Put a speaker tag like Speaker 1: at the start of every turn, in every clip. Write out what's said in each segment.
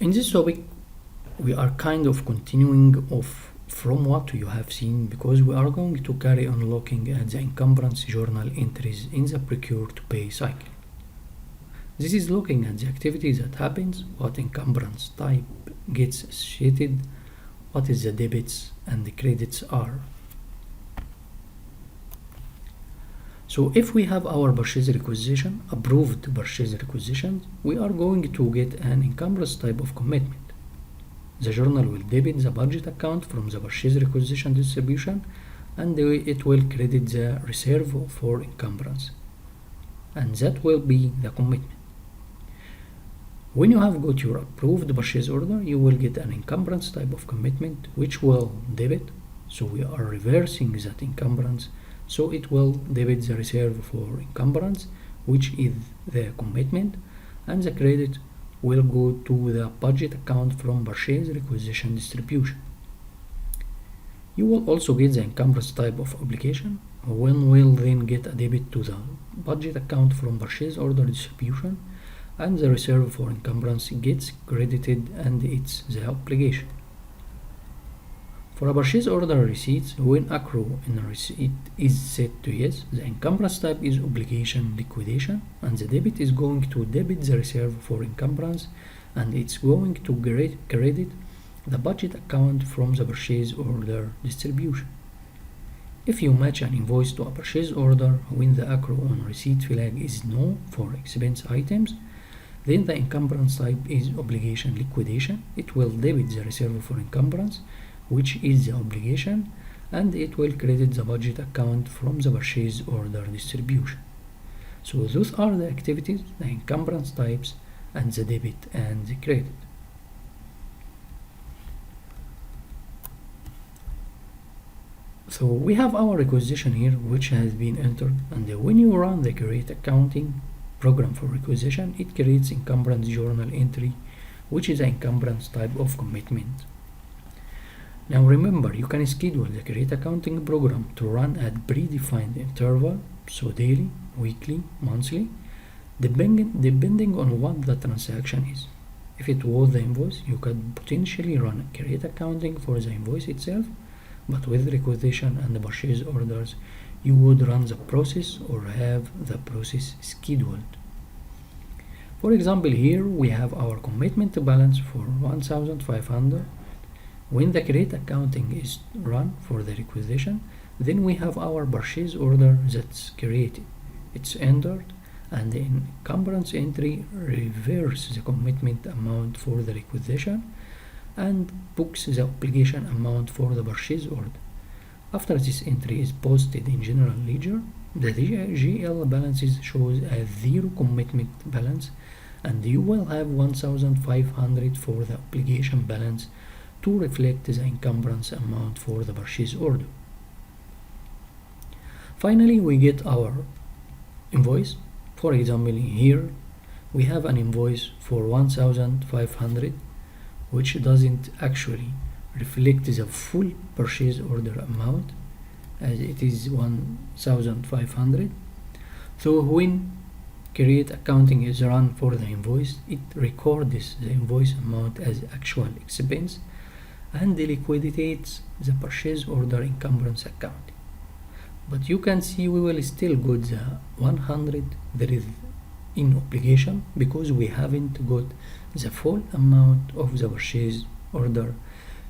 Speaker 1: In this topic, we are kind of continuing from what you have seen, because we are going to carry on looking at the encumbrance journal entries in the procure-to-pay cycle. This is looking at the activity that happens, what encumbrance type gets associated, what is the debits and the credits are. So if we have our purchase requisition, approved purchase requisitions, we are going to get an encumbrance type of commitment. The journal will debit the budget account from the purchase requisition distribution, and it will credit the reserve for encumbrance, and that will be the commitment. When you have got your approved purchase order, you will get an encumbrance type of commitment which will debit, so we are reversing that encumbrance, so it will debit the reserve for encumbrance, which is the commitment, and the credit will go to the budget account from purchase requisition distribution. You will also get the encumbrance type of obligation, when we'll then get a debit to the budget account from purchase order distribution, and the reserve for encumbrance gets credited, and it's the obligation. For a purchase order receipts, when accrue in receipt is set to yes, the encumbrance type is obligation liquidation, and the debit is going to debit the reserve for encumbrance, and it's going to credit the budget account from the purchase order distribution. If you match an invoice to a purchase order when the accrue on receipt flag is no for expense items, then the encumbrance type is obligation liquidation. It will debit the reserve for encumbrance, which is the obligation, and it will credit the budget account from the purchase order distribution. So those are the activities, the encumbrance types, and the debit and the credit. So we have our requisition here, which has been entered, and when you run the create accounting program for requisition, it creates encumbrance journal entry, which is an encumbrance type of commitment. Now remember, you can schedule the create accounting program to run at predefined interval, so daily, weekly, monthly, depending on what the transaction is. If it was the invoice, you could potentially run create accounting for the invoice itself, but with requisition and the purchase orders, you would run the process or have the process scheduled. For example, here we have our commitment balance for 1,500. When the create accounting is run for the requisition, then we have our purchase order that's created. It's entered, and the encumbrance entry reverses the commitment amount for the requisition and books the obligation amount for the purchase order. After this entry is posted in general ledger, the GL balances shows a zero commitment balance, and you will have 1,500 for the obligation balance to reflect the encumbrance amount for the purchase order. Finally, we get our invoice. For example, here we have an invoice for 1,500, which doesn't actually reflect the full purchase order amount, as it is 1,500. So when create accounting is run for the invoice, it records the invoice amount as actual expense and liquidates the purchase order encumbrance account. But you can see we will still get the 100 that is in obligation, because we haven't got the full amount of the purchase order.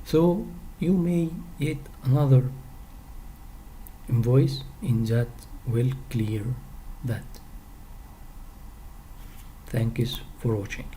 Speaker 1: So you may get another invoice in that will clear that. Thanks for watching.